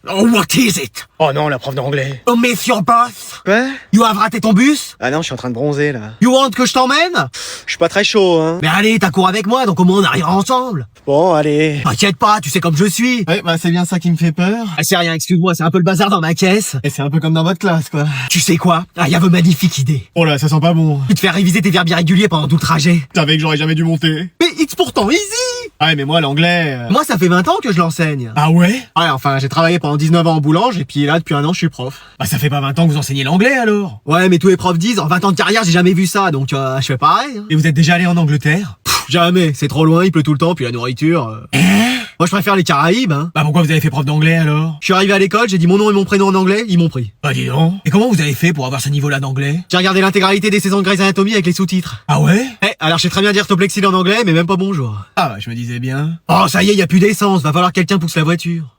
Oh, what is it? Oh non, la prof d'anglais. Oh, miss your boss? Quoi? You have raté ton bus? Ah non, je suis en train de bronzer, là. You want que je t'emmène? Je suis pas très chaud, hein. Mais allez, t'as cours avec moi, donc au moins on arrivera ensemble. Bon, allez. T'inquiète pas, tu sais comme je suis. Ouais, bah c'est bien ça qui me fait peur. Ah, c'est rien, excuse-moi, c'est un peu le bazar dans ma caisse. Et c'est un peu comme dans votre classe, quoi. Tu sais quoi? Ah, y a une magnifique idée. Oh là, ça sent pas bon. Tu te fais réviser tes verbes irréguliers pendant tout le trajet. Tu savais que j'aurais jamais dû monter. Mais it's pourtant easy! Ah ouais, mais moi, l'anglais... Moi, ça fait 20 ans que je l'enseigne. Ah ouais? Ouais, enfin, j'ai travaillé pendant 19 ans en boulange, et puis là, depuis un an, je suis prof. Bah ça fait pas 20 ans que vous enseignez l'anglais, alors. Ouais, mais tous les profs disent, en 20 ans de carrière, j'ai jamais vu ça, donc je fais pareil. Hein. Et vous êtes déjà allé en Angleterre? Jamais, c'est trop loin, il pleut tout le temps, puis la nourriture... Moi, je préfère les Caraïbes, hein. Bah pourquoi vous avez fait prof d'anglais, alors? Je suis arrivé à l'école, j'ai dit mon nom et mon prénom en anglais, ils m'ont pris. Bah dis donc. Et comment vous avez fait pour avoir ce niveau-là d'anglais? J'ai regardé l'intégralité des saisons de Grey's Anatomy avec les sous-titres. Ah ouais? Alors je sais très bien dire Toplexil en anglais, mais même pas bonjour. Ah bah je me disais bien. Oh, ça y est, y a plus d'essence, va falloir que quelqu'un pousse la voiture.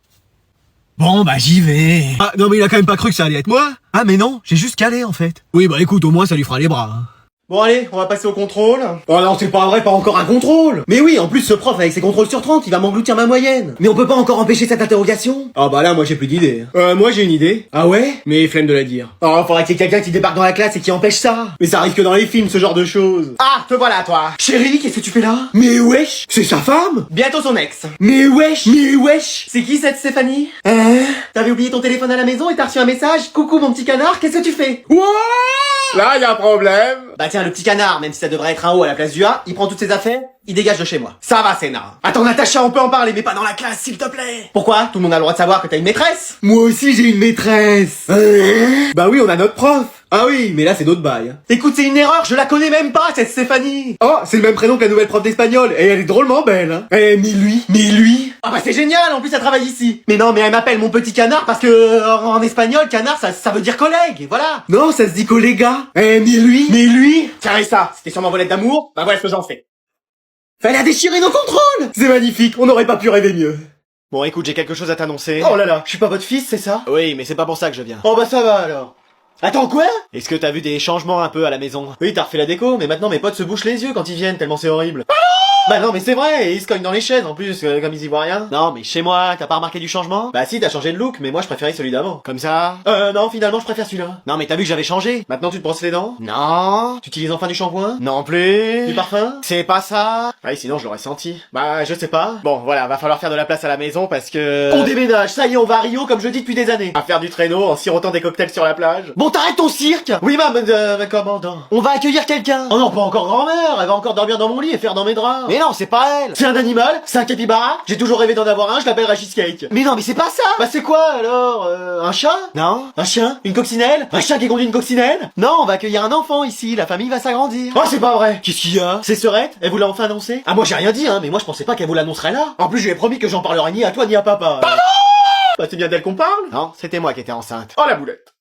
Bon bah j'y vais. Ah, non mais il a quand même pas cru que ça allait être moi. Ah mais non, j'ai juste calé en fait. Oui bah écoute, au moins ça lui fera les bras. Hein. Bon, allez, on va passer au contrôle. Oh non, c'est pas vrai, pas encore un contrôle. Mais oui, en plus ce prof avec ses contrôles sur 30, il va m'engloutir ma moyenne. Mais on peut pas encore empêcher cette interrogation? Ah bah là, moi j'ai plus d'idée. Moi j'ai une idée. Ah ouais? Mais flemme de la dire. Oh, faudrait qu'il y ait quelqu'un qui débarque dans la classe et qui empêche ça. Mais ça arrive que dans les films, ce genre de choses. Ah, te voilà, toi. Chérie, qu'est-ce que tu fais là? Mais wesh, c'est sa femme? Bientôt son ex. Mais wesh. C'est qui cette Stéphanie? T'avais oublié ton téléphone à la maison et t'as reçu un message? Coucou mon petit canard, qu'est-ce que tu fais? Wow! Là, y a un problème. Bah tiens, le petit canard, même si ça devrait être un O à la place du A, il prend toutes ses affaires, il dégage de chez moi. Ça va, Sénat. Attends, Natacha, on peut en parler, mais pas dans la classe, s'il te plaît. Pourquoi? Tout le monde a le droit de savoir que t'as une maîtresse. Moi aussi j'ai une maîtresse. Bah oui, on a notre prof. Ah oui, mais là c'est d'autres bails. Hein. Écoute, c'est une erreur, je la connais même pas, cette Stéphanie. Oh, c'est le même prénom que la nouvelle prof d'espagnol, et elle est drôlement belle. Hein. Mais lui. Ah bah c'est génial, en plus elle travaille ici. Mais non, mais elle m'appelle mon petit canard parce que en espagnol, canard, ça veut dire collègue, voilà. Non, ça se dit colléga. Mais lui. Tiens, et ça, c'était sûrement volette d'amour, bah voilà ce que j'en fais. Elle a déchiré nos contrôles. C'est magnifique, on n'aurait pas pu rêver mieux. Bon, écoute, j'ai quelque chose à t'annoncer. Oh là là, je suis pas votre fils, c'est ça? Oui, mais c'est pas pour ça que je viens. Oh bah ça va alors. Attends, quoi? Est-ce que t'as vu des changements un peu à la maison? Oui, t'as refait la déco, mais maintenant mes potes se bouchent les yeux quand ils viennent, tellement c'est horrible. Bah non, mais c'est vrai, et ils se cognent dans les chaises en plus, comme ils y voient rien. Non, mais chez moi, t'as pas remarqué du changement? Bah si, t'as changé de look, mais moi je préférais celui d'avant. Comme ça? Non, finalement je préfère celui-là. Non, mais t'as vu que j'avais changé? Maintenant tu te brosses les dents? Non. Tu utilises enfin du shampoing? Non plus. Du parfum? C'est pas ça. Ah, sinon je l'aurais senti. Bah, je sais pas. Bon, voilà, va falloir faire de la place à la maison parce que... On déménage, ça y est, on va à Rio comme je dis depuis des années. À faire du traîneau en sirotant des cocktails sur la plage. Bon, t'arrêtes ton cirque! Oui, ma commandant. On va accueillir quelqu'un. Oh non, pas encore grand-mère, elle va encore dormir dans mon lit et faire dans mes draps. Mais non, c'est pas elle. C'est un animal, c'est un capybara. J'ai toujours rêvé d'en avoir un, je l'appellerai Cheesecake. Mais non, mais c'est pas ça. Bah c'est quoi alors? Un chat? Non. Un chien? Une coccinelle? Un chien qui conduit une coccinelle? Non, on va accueillir un enfant ici, la famille va s'agrandir. Oh, c'est pas vrai. Qu'est-ce qu'il y a? C'est Serette? Elle vous l'a enfin annoncé? Ah, moi j'ai rien dit, hein, mais moi je pensais pas qu'elle vous l'annoncerait là. En plus, je lui ai promis que j'en parlerai ni à toi ni à papa. Pardon. Bah c'est bien d'elle qu'on parle? Non, c'était moi qui étais enceinte. Oh la boulette.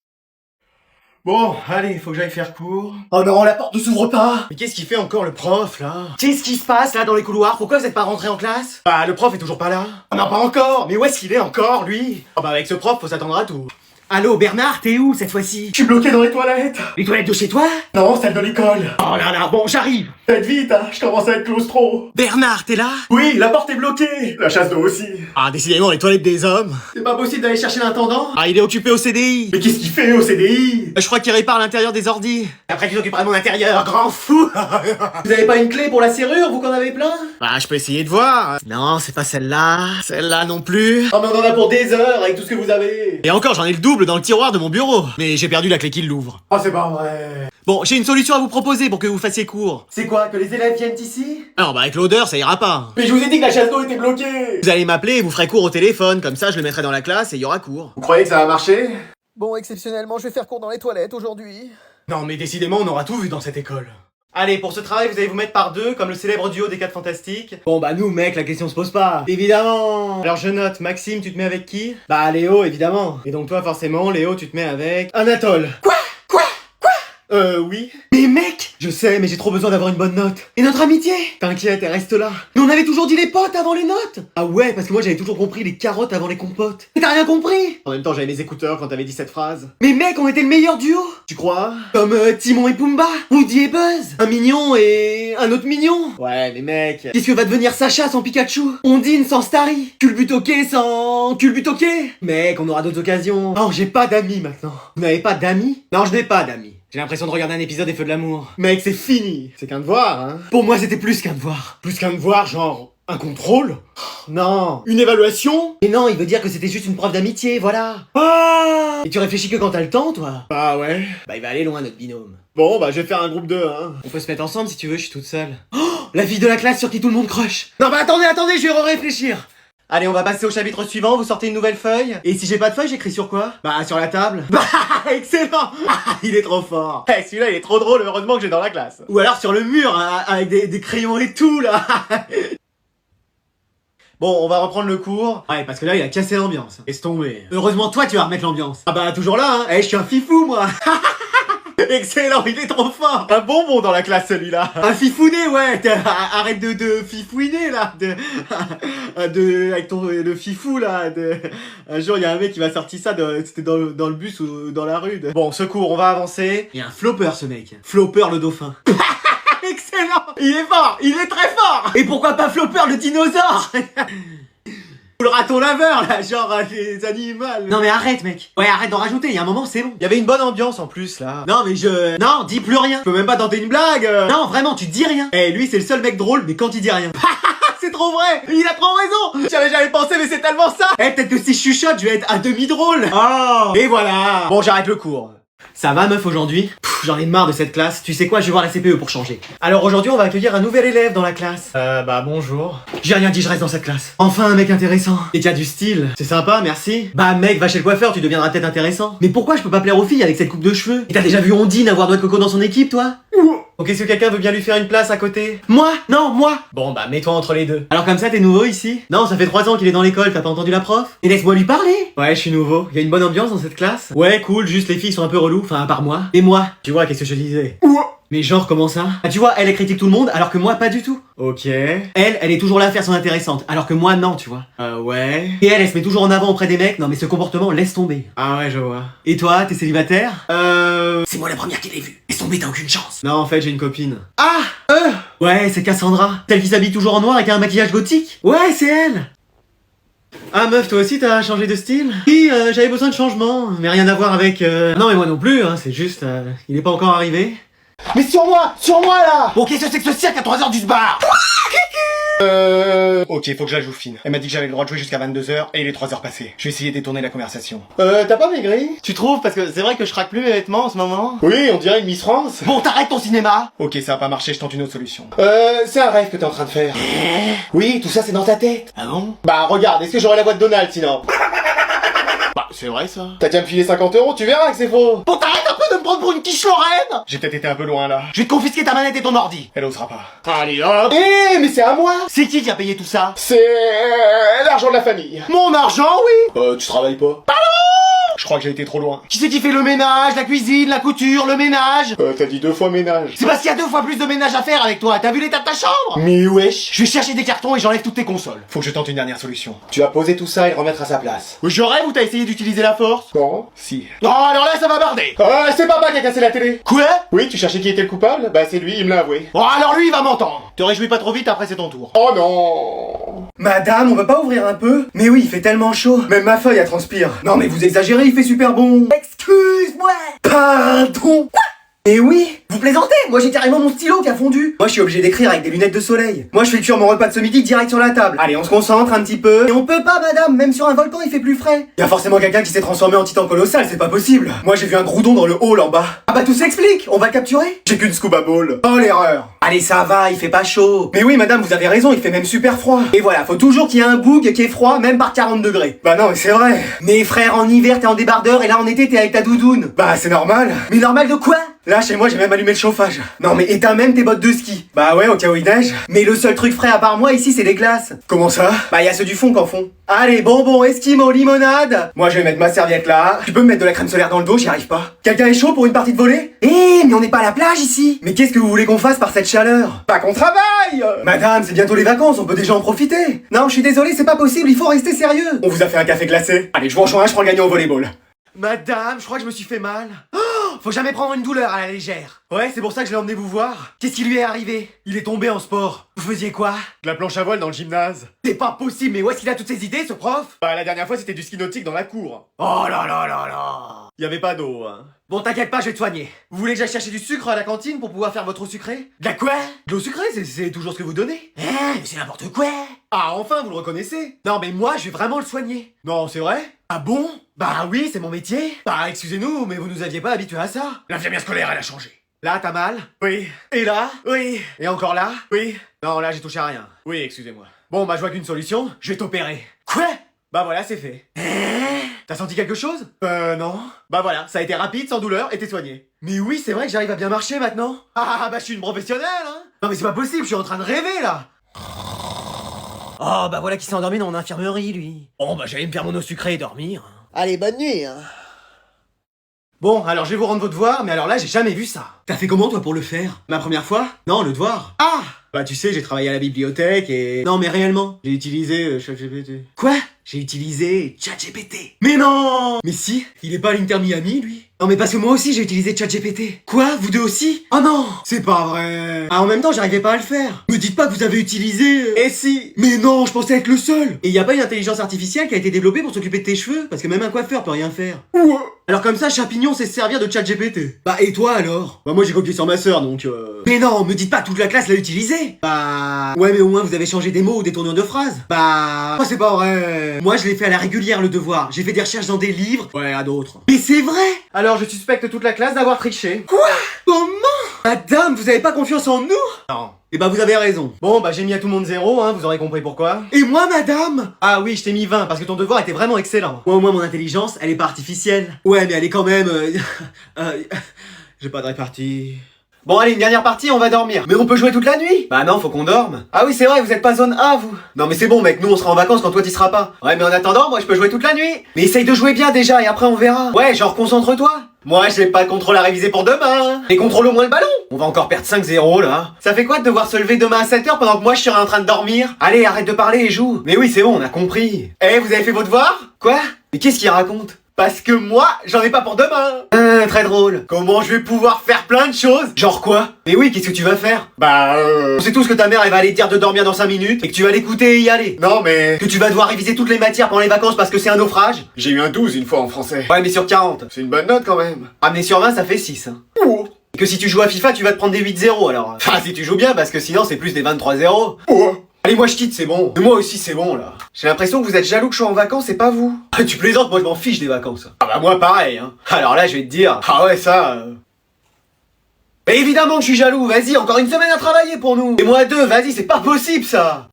Bon, allez, faut que j'aille faire cours. Oh non, la porte ne s'ouvre pas. Mais qu'est-ce qu'il fait encore le prof, là? Qu'est-ce qui se passe là dans les couloirs? Pourquoi vous êtes pas rentré en classe? Bah, le prof est toujours pas là. Oh non, pas encore. Mais où est-ce qu'il est encore, lui? Oh bah avec ce prof, faut s'attendre à tout. Allô, Bernard, t'es où cette fois-ci? Je suis bloqué dans les toilettes. Les toilettes de chez toi? Non, celle de l'école. Oh là là, bon, j'arrive. Faites vite, hein, je commence à être claustro. Bernard, t'es là? Oui, la porte est bloquée. La chasse d'eau aussi. Ah, décidément, les toilettes des hommes. C'est pas possible d'aller chercher l'intendant? Ah, il est occupé au CDI. Mais qu'est-ce qu'il fait au CDI? Je crois qu'il répare l'intérieur des ordis. Après qu'il s'occupera de mon intérieur, grand fou. Vous avez pas une clé pour la serrure, vous qu'en avez plein? Bah, je peux essayer de voir. Non, c'est pas celle-là. Celle-là non plus. Oh mais on en a pour des heures avec tout ce que vous avez. Et encore, j'en ai le double dans le tiroir de mon bureau. Mais j'ai perdu la clé qui l'ouvre. Oh, c'est pas vrai. Bon, j'ai une solution à vous proposer pour que vous fassiez cours. C'est quoi, que les élèves viennent ici? Alors, bah, avec l'odeur, ça ira pas. Mais je vous ai dit que la chasse d'eau était bloquée. Vous allez m'appeler et vous ferez cours au téléphone. Comme ça, je le mettrai dans la classe et il y aura cours. Vous croyez que ça va marcher? Bon, exceptionnellement, je vais faire cours dans les toilettes aujourd'hui. Non, mais décidément, on aura tout vu dans cette école. Allez, pour ce travail, vous allez vous mettre par deux, comme le célèbre duo des 4 Fantastiques. Bon, bah, nous, mec, la question se pose pas. Évidemment. Alors je note, Maxime, tu te mets avec qui? Bah, Léo, évidemment. Et donc toi, forcément, Léo, tu te mets avec... Anatole. Oui. Mais mec, je sais, mais j'ai trop besoin d'avoir une bonne note. Et notre amitié? T'inquiète, elle reste là. Mais on avait toujours dit les potes avant les notes. Ah ouais, parce que moi j'avais toujours compris les carottes avant les compotes. Mais t'as rien compris? En même temps, j'avais mes écouteurs quand t'avais dit cette phrase. Mais mec, on était le meilleur duo. Tu crois? Comme Timon et Pumba, Woody et Buzz. Un mignon et un autre mignon. Ouais, mais mec... Qu'est-ce que va devenir Sacha sans Pikachu? Ondine sans Starry? Culbutoke sans Culbutoke? Mec, on aura d'autres occasions. Non, j'ai pas d'amis maintenant. Vous n'avez pas d'amis? Non, je n'ai pas d'amis. J'ai l'impression de regarder un épisode des Feux de l'amour. Mec, c'est fini. C'est qu'un devoir, hein. Pour moi, c'était plus qu'un devoir. Plus qu'un devoir, genre un contrôle? Non. Une évaluation? Mais non, il veut dire que c'était juste une preuve d'amitié, voilà. Ah! Et tu réfléchis que quand t'as le temps, toi? Bah ouais. Bah, il va aller loin, notre binôme. Bon, bah je vais faire un groupe 2, hein. On peut se mettre ensemble si tu veux, je suis toute seule. Oh, la fille de la classe sur qui tout le monde crush. Non, bah attendez, je vais réfléchir. Allez, on va passer au chapitre suivant, vous sortez une nouvelle feuille. Et si j'ai pas de feuille, j'écris sur quoi? Bah, sur la table. Bah, excellent. Il est trop fort. Eh, celui-là, il est trop drôle, heureusement que j'ai dans la classe. Ou alors sur le mur, hein, avec des crayons et tout, là. Bon, on va reprendre le cours. Ouais, parce que là, il a cassé l'ambiance. Laisse tomber. Heureusement, toi, tu vas remettre l'ambiance. Ah bah, toujours là, hein. Eh, je suis un fifou, moi. Excellent, il est trop fort. Un bonbon dans la classe, celui-là. Un fifouné, ouais. Arrête de fifouiner, là. Avec le fifou, là. Un jour, il y a un mec qui m'a sorti ça, c'était dans le bus ou dans la rue. Bon, secours, on va avancer. Il y a un flopper, ce mec. Flopper, le dauphin. Excellent. Il est fort, il est très fort. Et pourquoi pas Flopper, le dinosaure? Ou le raton laveur, là, genre les animaux. Non mais arrête, mec. Ouais, arrête d'en rajouter, il y a un moment, c'est bon. Il y avait une bonne ambiance en plus, là. Non mais Non, dis plus rien. Je peux même pas tenter une blague. Non, vraiment, tu dis rien. Eh, lui, c'est le seul mec drôle, mais quand il dit rien. C'est trop vrai. Il a trop raison. J'avais jamais pensé, mais c'est tellement ça. Eh, peut-être que si je chuchote, je vais être à demi drôle. Oh. Et voilà. Bon, j'arrête le cours. Ça va, meuf, aujourd'hui? J'en ai marre de cette classe. Tu sais quoi, je vais voir la CPE pour changer. Alors aujourd'hui, on va accueillir un nouvel élève dans la classe. Bah bonjour. J'ai rien dit, je reste dans cette classe. Enfin, un mec intéressant. Et qui a du style. C'est sympa, merci. Bah mec, va chez le coiffeur, tu deviendras peut-être intéressant. Mais pourquoi je peux pas plaire aux filles avec cette coupe de cheveux? Et t'as déjà vu Ondine avoir Noix de Coco dans son équipe, toi? Ok, est-ce que quelqu'un veut bien lui faire une place à côté? Moi? Non, moi. Bon, bah mets-toi entre les deux. Alors comme ça, t'es nouveau ici? Non, ça fait 3 ans qu'il est dans l'école, t'as pas entendu la prof? Et laisse-moi lui parler. Ouais, je suis nouveau. Y a une bonne ambiance dans cette classe? Ouais, cool, juste les filles sont un peu reloues, enfin à part moi. Et moi? Tu vois, qu'est-ce que je disais? Mais genre, comment ça? Ah, tu vois, elle critique tout le monde, alors que moi, pas du tout. Ok. Elle est toujours là à faire son intéressante, alors que moi, non, tu vois. Ouais. Et elle se met toujours en avant auprès des mecs, non mais ce comportement, laisse tomber. Ah ouais, je vois. Et toi, t'es célibataire? C'est moi la première qui l'ai vue. Laisse tomber, t'as aucune chance. Non, en fait, j'ai une copine. Ah! Ouais, c'est Cassandra. Celle qui s'habille toujours en noir et qui a un maquillage gothique? Ouais, c'est elle! Ah meuf, toi aussi t'as changé de style? Oui, j'avais besoin de changement, mais rien à voir avec... Non mais moi non plus, hein, c'est juste... il est pas encore arrivé. Mais sur moi là! Bon, qu'est-ce que c'est que ce cirque à 3h du bar? Ok, faut que je la joue fine. Elle m'a dit que j'avais le droit de jouer jusqu'à 22h et il est 3h passées. Je vais essayer de détourner la conversation. T'as pas maigri? Tu trouves? Parce que c'est vrai que je craque plus mes vêtements en ce moment. Oui, on dirait une Miss France. Bon, t'arrêtes ton cinéma! Ok, ça va pas marcher, je tente une autre solution. C'est un rêve que t'es en train de faire. Oui, tout ça c'est dans ta tête. Ah bon? Bah regarde, est-ce que j'aurai la voix de Donald sinon? Bah, c'est vrai ça. T'as qu'à me filer 50 €, tu verras que c'est faux. Bon, t'arrêtes un peu de me prendre pour une quiche Lorraine! J'ai peut-être été un peu loin là. Je vais te confisquer ta manette et ton ordi. Elle osera pas. Allez hop. Mais c'est à moi. C'est qui a payé tout ça? C'est l'argent de la famille. Mon argent, oui! Tu travailles pas? Je crois que j'ai été trop loin. Qui c'est qui fait le ménage, la cuisine, la couture, le ménage? T'as dit 2 fois ménage. C'est parce qu'il y a 2 fois plus de ménage à faire avec toi. T'as vu l'état de ta chambre? Mais wesh. Je vais chercher des cartons et j'enlève toutes tes consoles. Faut que je tente une dernière solution. Tu vas poser tout ça et le remettre à sa place. Je rêve ou t'as essayé d'utiliser la force? Non. Si. Oh, alors là, ça va barder. C'est papa qui a cassé la télé. Quoi? Oui, tu cherchais qui était le coupable? Bah c'est lui, il me l'a avoué. Oh, alors lui, il va m'entendre. Te réjouis pas trop vite, après c'est ton tour. Oh non. Madame, on peut pas ouvrir un peu? Mais oui, il fait tellement chaud. Même ma feuille, elle transpire. Non mais vous exagérez, il fait super bon. Excuse-moi. Pardon. Mais oui, vous plaisantez? Moi j'ai carrément mon stylo qui a fondu. Moi je suis obligé d'écrire avec des lunettes de soleil. Moi je fais cuire mon repas de ce midi direct sur la table. Allez, on se concentre un petit peu. Et on peut pas, madame, même sur un volcan il fait plus frais. Y a forcément quelqu'un qui s'est transformé en titan colossal, c'est pas possible. Moi j'ai vu un groudon dans le hall en bas. Ah bah tout s'explique, on va le capturer. J'ai qu'une scuba ball. Oh l'erreur. Allez ça va, il fait pas chaud. Mais oui madame, vous avez raison, il fait même super froid. Et voilà, faut toujours qu'il y ait un boug qui est froid, même par 40 degrés. Bah non, mais c'est vrai. Mais frère, en hiver t'es en débardeur et là en été t'es avec ta doudoune. Bah c'est normal. Mais normal de quoi? Là, chez moi, j'ai même allumé le chauffage. Non, mais éteins même tes bottes de ski. Bah ouais, au cas où il neige. Mais le seul truc frais à part moi ici, c'est les glaces. Comment ça? Bah, y a ceux du fond qu'en font. Allez, bonbons, esquimaux, limonade. Moi, je vais mettre ma serviette là. Tu peux me mettre de la crème solaire dans le dos, j'y arrive pas. Quelqu'un est chaud pour une partie de volée? Mais on n'est pas à la plage ici. Mais qu'est-ce que vous voulez qu'on fasse par cette chaleur? Pas qu'on travaille. Madame, c'est bientôt les vacances, on peut déjà en profiter. Non, je suis désolé, c'est pas possible, il faut rester sérieux. On vous a fait un café glacé. Allez, je vous rejoins, je prends le gagnant au volleyball. Madame, je crois que je me suis fait mal. Faut jamais prendre une douleur à la légère. Ouais, c'est pour ça que je l'ai emmené vous voir. Qu'est-ce qui lui est arrivé? Il est tombé en sport. Vous faisiez quoi? De la planche à voile dans le gymnase. C'est pas possible, mais où est-ce qu'il a toutes ces idées, ce prof? Bah, la dernière fois, c'était du ski nautique dans la cour. Oh là là là là. Y avait pas d'eau, hein. Bon, t'inquiète pas, je vais te soigner. Vous voulez que j'aille chercher du sucre à la cantine pour pouvoir faire votre eau sucrée? De la quoi? De l'eau sucrée, c'est toujours ce que vous donnez. Mais c'est n'importe quoi. Ah, enfin, vous le reconnaissez? Non, mais moi, je vais vraiment le soigner. Non, c'est vrai? Ah bon? Bah oui, c'est mon métier. Bah excusez-nous, mais vous nous aviez pas habitués à ça. L'infirmière scolaire, elle a changé. Là, t'as mal? Oui. Et là? Oui. Et encore là? Oui. Non, là, j'ai touché à rien. Oui, excusez-moi. Bon, bah je vois qu'une solution, je vais t'opérer. Quoi? Bah voilà, c'est fait. T'as senti quelque chose? Non. Bah voilà, ça a été rapide, sans douleur, et t'es soigné. Mais oui, c'est vrai que j'arrive à bien marcher maintenant. Ah bah je suis une professionnelle, hein. Non mais c'est pas possible, je suis en train de rêver là. Oh bah voilà qui s'est endormi dans mon infirmerie, lui. Bon bah j'allais me faire mon eau sucrée et dormir. Allez, bonne nuit, hein. Bon, alors je vais vous rendre vos devoirs, mais alors là j'ai jamais vu ça. T'as fait comment toi pour le faire? Ma première fois? Non, le devoir. Ah! Bah tu sais, j'ai travaillé à la bibliothèque et... Non mais réellement, j'ai utilisé ChatGPT. Quoi? J'ai utilisé ChatGPT. Mais non! Mais si, il est pas à l'Inter-Miami, lui. Non mais parce que moi aussi j'ai utilisé ChatGPT. Quoi? Vous deux aussi? Oh non! C'est pas vrai. Ah en même temps j'arrivais pas à le faire. Me dites pas que vous avez utilisé... Et si? Mais non, je pensais être le seul. Et y a pas une intelligence artificielle qui a été développée pour s'occuper de tes cheveux? Parce que même un coiffeur peut rien faire. Alors comme ça, Champignon sait se servir de ChatGPT. Bah et toi alors? Bah moi j'ai copié sur ma sœur donc Mais non, me dites pas que toute la classe l'a utilisé. Bah... Ouais mais au moins vous avez changé des mots ou des tournures de phrases. Bah... Oh c'est pas vrai. Moi je l'ai fait à la régulière le devoir. J'ai fait des recherches dans des livres. Ouais, à d'autres. Mais c'est vrai. Alors je suspecte toute la classe d'avoir triché. Quoi? Comment? Madame, vous avez pas confiance en nous? Non. Eh bah vous avez raison. Bon bah j'ai mis à tout le monde 0, hein, vous aurez compris pourquoi. Et moi madame? Ah oui, je t'ai mis 20 parce que ton devoir était vraiment excellent. Moi au moins mon intelligence, elle est pas artificielle. Ouais mais elle est quand même... J'ai pas de répartie. Bon allez, une dernière partie, on va dormir. Mais on peut jouer toute la nuit? Bah non, faut qu'on dorme. Ah oui c'est vrai, vous êtes pas zone A vous. Non mais c'est bon mec, nous on sera en vacances quand toi t'y seras pas. Ouais mais en attendant, moi je peux jouer toute la nuit. Mais essaye de jouer bien déjà et après on verra. Ouais, genre concentre-toi. Moi j'ai pas de contrôle à réviser pour demain. Et contrôle au moins le ballon. On va encore perdre 5-0 là. Ça fait quoi de devoir se lever demain à 7h pendant que moi je serai en train de dormir? Allez, arrête de parler et joue. Mais oui c'est bon, on a compris. Eh, vous avez fait vos devoirs? Quoi? Mais qu'est-ce qu'il raconte? Parce que moi, j'en ai pas pour demain. Très drôle. Comment je vais pouvoir faire plein de choses? Genre quoi? Mais oui, qu'est-ce que tu vas faire? Bah On sait tous que ta mère, elle va aller te dire de dormir dans 5 minutes et que tu vas l'écouter et y aller. Non, mais... Que tu vas devoir réviser toutes les matières pendant les vacances parce que c'est un naufrage. J'ai eu un 12 une fois en français. Ouais, mais sur 40. C'est une bonne note quand même. Ah, mais sur 20, ça fait 6. Hein. Oh. Et que si tu joues à FIFA, tu vas te prendre des 8-0 alors. Enfin, si tu joues bien, parce que sinon, c'est plus des 23-0. Oh. Allez, moi je quitte, c'est bon. Moi aussi, c'est bon là. J'ai l'impression que vous êtes jaloux que je sois en vacances et pas vous. Tu plaisantes, moi je m'en fiche des vacances. Ah bah moi pareil, hein. Alors là, je vais te dire. Ah ouais, ça... Mais évidemment que je suis jaloux, vas-y, encore une semaine à travailler pour nous. Et moi 2, vas-y, c'est pas possible ça.